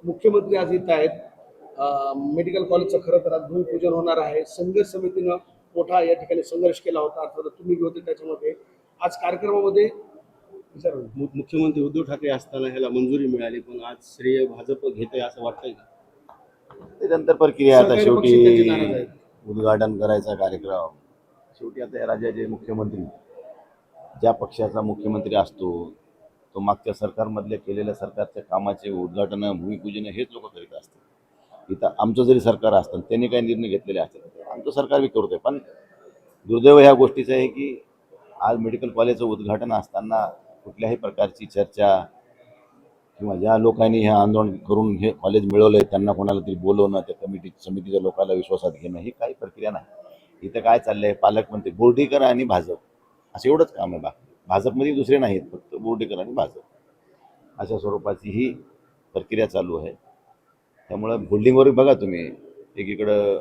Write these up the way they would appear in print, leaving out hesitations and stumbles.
मुख्यमंत्री आज येत आहेत. मेडिकल कॉलेजचं खरं तर आज भूमिपूजन होणार आहे. संघर्ष समितीनं मोठा या ठिकाणी संघर्ष केला होता, अर्थात तुम्ही होते त्याच्यामध्ये. आज कार्यक्रमामध्ये मुख्यमंत्री उद्धव ठाकरे असताना ह्याला मंजुरी मिळाली, पण आज श्रेय भाजप घेते असं वाटतंय का? त्यानंतर प्रक्रिया आता सहकारी पक्ष त्यांचे नाराज शेवटी आहेत. उद्घाटन करायचा कार्यक्रम शेवटी आता या राज्याचे मुख्यमंत्री ज्या पक्षाचा मुख्यमंत्री असतो तो मागच्या सरकारमधल्या केलेल्या सरकारच्या कामाचे उद्घाटन भूमिपूजन हेच लोक करीत असतात. इथं आमचं जरी सरकार असतं त्यांनी काही निर्णय घेतलेले असतात आमचं सरकार बी करतोय, पण दुर्दैव ह्या गोष्टीचं आहे की आज मेडिकल कॉलेजचं उद्घाटन असताना कुठल्याही प्रकारची चर्चा किंवा ज्या लोकांनी हे आंदोलन करून हे कॉलेज मिळवलंय त्यांना कोणाला तरी बोलवणं, त्या समितीच्या लोकांना विश्वासात घेणं ही काही प्रक्रिया नाही. इथं काय चाललंय, पालकमंत्री बोर्डीकर आणि भाजप असं एवढंच काम आहे. भाजपमध्ये दुसरे नाहीत, फक्त बोर्डीकर आणि भाजप अशा स्वरूपाची ही प्रक्रिया चालू आहे. त्यामुळं होल्डिंगवर बघा तुम्ही, एकीकडं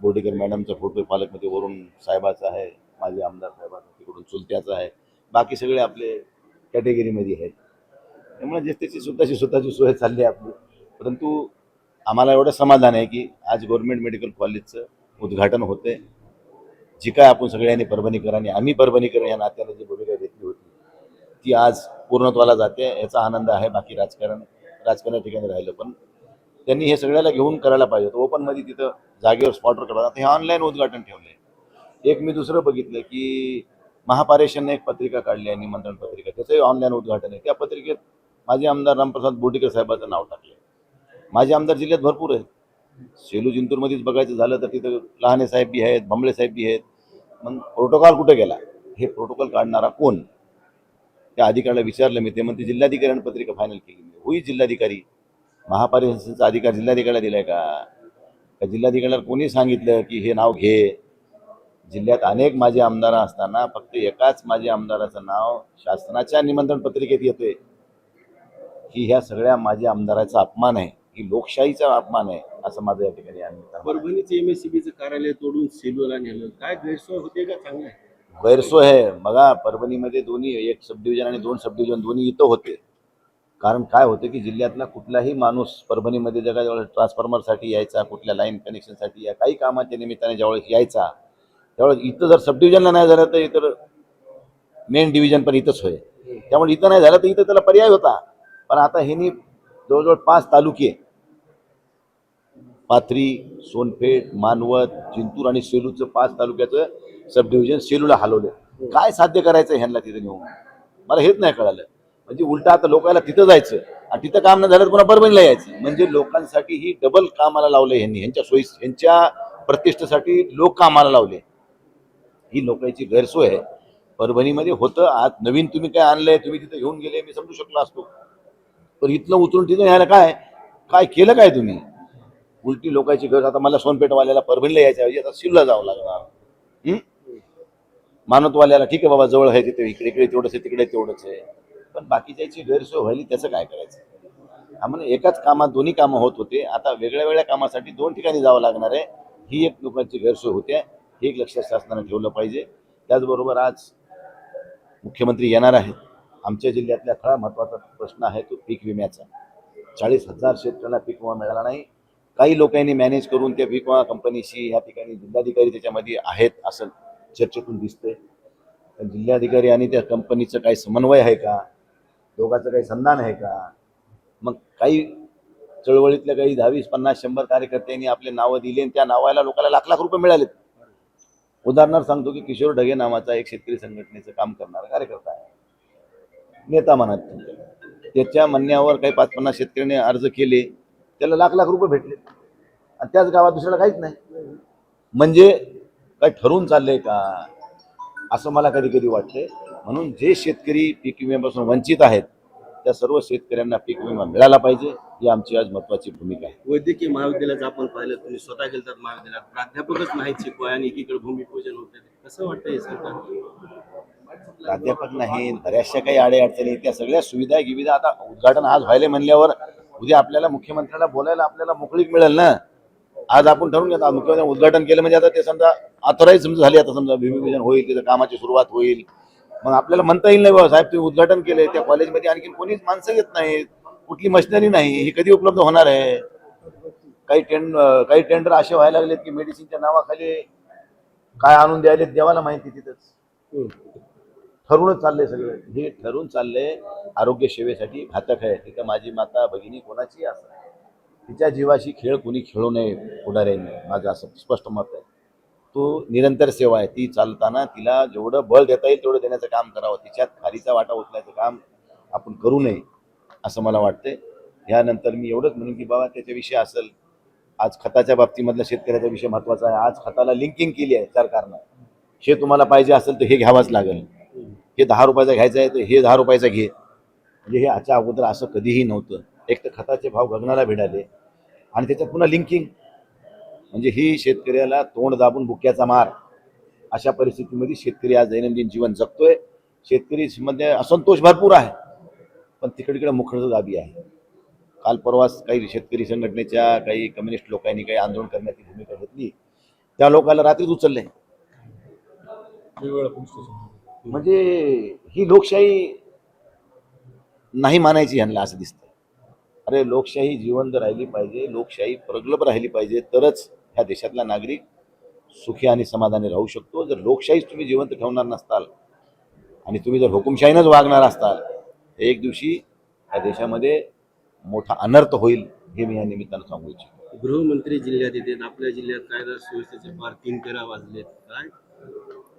बोर्डीकर मॅडमचा फोटो पालकमंत्री वरून साहेबाचा आहे, माजी आमदार साहेबाचा तिकडून चुलत्याचा आहे, बाकी सगळे आपले कॅटेगरीमध्ये आहेत. त्यामुळे जे त्याची स्वतःची सोय चालली आहे आपली. परंतु आम्हाला एवढं समाधान आहे की आज गव्हर्नमेंट मेडिकल कॉलेजचं उद्घाटन होतंय. जी काय आपण सगळ्यांनी परभणीकरांनी, आम्ही परभणीकर या नात्याने जी भूमिका घेतली होती ती आज पूर्णत्वाला जाते, याचा आनंद आहे. बाकी राजकारण ठिकाणी राहिलं, पण त्यांनी हे सगळ्याला घेऊन करायला पाहिजे होतं. ओपनमध्ये तिथं जागेवर स्पॉटवर करायला, हे ऑनलाईन उद्घाटन ठेवलंय. एक मी दुसरं बघितलं की महापारेषणने एक पत्रिका काढली आहे, निमंत्रण पत्रिका, त्याचंही ऑनलाईन उद्घाटन आहे. त्या पत्रिकेत माजी आमदार रामप्रसाद बोर्डीकर साहेबांचं नाव टाकलं. माजी आमदार जिल्ह्यात भरपूर आहेत. सेलू जिंतूरमध्येच बघायचं झालं तर तिथं लहाने साहेब बी आहेत, भांबळे साहेब बी आहेत. मग प्रोटोकॉल कुठे गेला, हे प्रोटोकॉल काढणारा कोण? त्या अधिकाऱ्याला विचारलं मी, ते म्हणते जिल्हाधिकाऱ्यांनी पत्रिका फायनल केली. होई जिल्हाधिकारी, महापालिकेचा अधिकार जिल्हाधिकाऱ्याला दिलाय का जिल्हाधिकाऱ्याला कोणी सांगितलं की हे नाव घे? जिल्ह्यात अनेक माजी आमदार असताना फक्त एकाच माजी आमदाराचं नाव शासनाच्या निमंत्रण पत्रिकेत येते, ही ह्या सगळ्या माजी आमदाराचा अपमान आहे, ही लोकशाहीचा अपमान आहे, असं माझं या ठिकाणी आम्ही. परभणीचे MSCBचं कार्यालय तोडून सेलूला नेलं, काय गैरसोय होते का चांगलं आहे? गैरसोय आहे बघा. परभणीमध्ये दोन्ही, एक सब डिव्हिजन आणि 2 सब डिव्हिजन दोन्ही इथं होते. कारण काय होतं की जिल्ह्यातला कुठलाही माणूस परभणीमध्ये जगाजवळ ट्रान्सफॉर्मरसाठी यायचा, कुठल्या लाईन कनेक्शनसाठी या काही कामाच्या निमित्ताने ज्यावेळेस यायचा, त्यावेळेस इथं जर सब डिव्हिजनला नाही झालं तर इतर मेन डिव्हिजन पण इथंच होय. त्यामुळे इथं नाही झालं तर इथं त्याला पर्याय होता. पण आता ह्यांनी जवळजवळ 5 तालुके, पाथरी, सोनपेठ, मानवत, जिंतूर आणि सेलूचं 5 तालुक्याचं सब डिव्हिजन सेलूला हलवलं. काय साध्य करायचं ह्यांना तिथं नेऊन, मला हेच नाही कळालं. म्हणजे उलटा आता लोकांना तिथं जायचं आणि तिथं काम न झालं तर पुन्हा परभणीला यायचं. म्हणजे लोकांसाठी ही डबल कामाला लावलं ह्यांनी, ह्यांच्या सोयी, ह्यांच्या प्रतिष्ठेसाठी लोक कामाला लावले. ही लोकांची गैरसोय आहे. परभणीमध्ये होतं, आज नवीन तुम्ही काय आणलंय, तुम्ही तिथं घेऊन गेले मी समजू शकलो असतो, पण इथलं उचलून तिथं न्यायला काय काय केलं काय तुम्ही? उलटी लोकांची गरज. आता मला सोनपेठवाल्याला परभणीला यायच्या ऐवजी आता सिल्ला जावं लागणार. मानवतवाल्याला ठीक आहे बाबा, जवळ आहे तिथे, इकडे इकडे तेवढंच आहे, तिकडे तेवढंच आहे, पण बाकीच्याची गैरसोय व्हायली, त्याचं काय करायचं? आम्हाला एकाच कामात दोन्ही कामं होत होते, आता वेगळ्या वेगळ्या कामासाठी 2 ठिकाणी जावं लागणार आहे, ही एक लोकांची गैरसोय होते. हे एक लक्षात शासनाने ठेवलं पाहिजे. त्याचबरोबर आज मुख्यमंत्री येणार आहेत. आमच्या जिल्ह्यातला खरा महत्त्वाचा प्रश्न आहे तो पीक विम्याचा. 40,000 शेतकऱ्यांना पीक विमा मिळाला नाही. काही लोकांनी मॅनेज करून त्या पीक विमा कंपनीशी या ठिकाणी जिल्हाधिकारी त्याच्यामध्ये आहेत असं चर्चेतून दिसतंय. पण जिल्हाधिकारी आणि त्या कंपनीचं काही समन्वय आहे का, दोघांचं काही संधान आहे का? मग काही चळवळीतल्या काही 10, 20, 50, 100 कार्यकर्त्यांनी आपले नावं दिली आणि त्या नावाला लोकांना लाख लाख रुपये मिळालेत. उदाहरणार्थ सांगतो की किशोर ढगे नावाचा एक शेतकरी संघटनेचं काम करणारा कार्यकर्ता आहे, नेता म्हणत, त्याच्या म्हणण्यावर काही 5-50 शेतकऱ्यांनी अर्ज केले, त्याला लाख लाख रुपये भेटले आणि त्याच गावात दुसऱ्याला काहीच नाही. म्हणजे काय ठरवून चाललंय का, असं मला कधी कधी वाटतंय. म्हणून जे शेतकरी पीक विम्यापासून वंचित आहेत त्या सर्व शेतकऱ्यांना पीक विमा मिळाला पाहिजे, ही आमची आज महत्त्वाची भूमिका आहे. वैद्यकीय महाविद्यालयाचं आपण पाहिलं, तुम्ही स्वतः गेलतात महाविद्यालयात, प्राध्यापकच नाहीत शिकवाय आणि एकीकडे भूमिपूजन होते, कसं वाटतं हे सरकार? प्राध्यापक नाही, बऱ्याचशा काही अडीअडचणी, त्या सगळ्या सुविधा गिविधा. आता उद्घाटन आज व्हायला म्हणल्यावर उद्या आपल्याला मुख्यमंत्र्याला बोलायला आपल्याला मोकळीक मिळेल ना. आज आपण ठरवून घेतो मुख्यमंत्री उद्घाटन केलं म्हणजे आता ते समजा ऑथराईज समजा झाली, आता समजा भूमिपूजन होईल, त्याच्या कामाची सुरुवात होईल, मग आपल्याला म्हणता येईल नाही बाबा साहेब तुम्ही उद्घाटन केले, त्या कॉलेजमध्ये आणखी कोणीच माणसं येत नाहीत, कुठली मशिनरी नाही, ही कधी उपलब्ध होणार आहे? काही टेंडर असे व्हायला लागलेत की मेडिसिनच्या नावाखाली काय आणून द्यायले देवाला माहिती. तिथंच ठरूनच चाललंय सगळं. हे ठरून चाललंय आरोग्य सेवेसाठी घातक आहे. तिथं माझी माता भगिनी कोणाची असं तिच्या जीवाशी खेळ कुणी खेळू नये पुढाऱ्यांनी, माझं असं स्पष्ट मत आहे. तो निरंतर सेवा आहे. ती चालताना तिला जेवढं बळ देता येईल तेवढं देण्याचं काम करावं. तिच्यात खारीचा वाटा उचलायचं काम आपण करू नये असं मला वाटतंय. यानंतर मी एवढंच म्हणून की बाबा त्याच्याविषयी असेल, आज खताच्या बाबतीमधला शेतकऱ्याचा विषय महत्त्वाचा आहे. आज खताला लिंकिंग केली आहे सरकारनं. हे तुम्हाला पाहिजे असेल तर हे घ्यावंच लागेल. हे 10 रुपयाचा घ्यायचं आहे तर हे 10 रुपयाचा घे. म्हणजे हे याच्या अगोदर असं कधीही नव्हतं. एक तर खताचे भाव गगनाला भिडाले आणि त्याच्यात पुन्हा लिंकिंग, म्हणजे ही शेतकऱ्याला तोंड दाबून बुक्याचा मार. अशा परिस्थितीमध्ये शेतकरी आज दैनंदिन जीवन जगतोय. शेतकरीमध्ये असंतोष भरपूर आहे, पण तिकडे मुखडं गाबी आहे. काल परवाच काही शेतकरी संघटनेच्या काही कम्युनिस्ट लोकांनी काही आंदोलन करण्याची भूमिका घेतली. त्या लोकांना रात्रीच उचलले. म्हणजे ही लोकशाही नाही मानायची ह्यांना असं दिसतं. अरे लोकशाही जिवंत राहिली पाहिजे, लोकशाही प्रगल्भ राहिली पाहिजे, तरच ह्या देशातला नागरिक सुखी आणि समाधानी राहू शकतो. जर लोकशाहीच तुम्ही जिवंत ठेवणार नसताल आणि तुम्ही जर हुकुमशाहीनंच वागणार असताल तर एक दिवशी ह्या देशामध्ये मोठा अनर्थ होईल, हे मी या निमित्तानं सांगू इच्छितो. गृहमंत्री जिल्ह्यात येतात, आपल्या जिल्ह्यात कायदा सुव्यवस्थेचे फार 3-13 वाजलेत. काय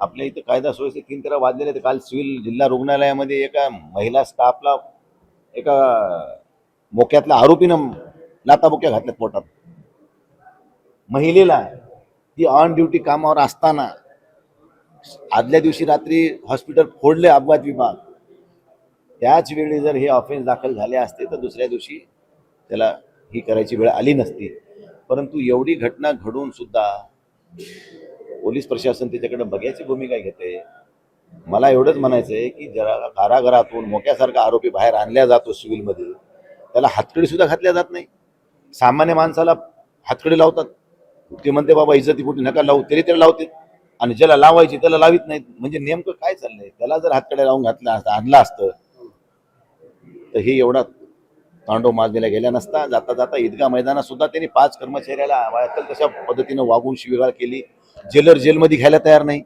आपल्या इथं कायदा सुव्यवस्थेत 3-13 वाजलेले. तर काल सिव्हिल जिल्हा रुग्णालयामध्ये एका महिला स्टाफला एका मोक्यातल्या आरोपीनं लाताबुक्या घातल्यात पोटात. महिलेला ती ऑन ड्युटी कामावर असताना आदल्या दिवशी रात्री हॉस्पिटल फोडले अपघात विभाग. त्याच वेळी जर हे ऑफेन्स दाखल झाले असते तर दुसऱ्या दिवशी त्याला ही करायची वेळ आली नसती. परंतु एवढी घटना घडून सुद्धा पोलीस प्रशासन त्याच्याकडे बघायची भूमिका घेते. मला एवढंच म्हणायचं आहे की जरा कारागृहातून मोक्यासारखा आरोपी बाहेर आणला जातो सिव्हिलमध्ये, त्याला हातकडी सुद्धा घातल्या जात नाही. सामान्य माणसाला हातकडी लावतात, ते म्हणते बाबा इज्जतीपोटी नका लावू, तरी त्याला लावते, आणि ज्याला लावायची त्याला लावित नाहीत. म्हणजे नेमकं काय चाललंय? त्याला जर हातकड्या लावून घातलं असतं, आणलं असतं, तर हे एवढा तांडव माजलेला गेला नसता. जाता जाता ईदगाह मैदानात सुद्धा त्यांनी 5 कर्मचाऱ्याला वायकल तशा पद्धतीनं वागून शिवीगाळ केली. जेलर जेलमध्ये घ्यायला तयार नाही,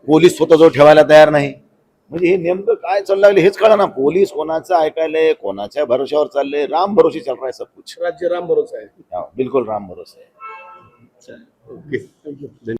पोलीस स्वतःजवळ ठेवायला तयार नाही. म्हणजे हे नेमकं काय चाललं लागलं हेच कळा ना. पोलीस कोणाचं ऐकायलंय, कोणाच्या भरोश्यावर चाललंय? राम भरोसे चल रहा है सब कुछ. राज्य राम भरोसा आहे. बिलकुल राम भरोसे. ओके.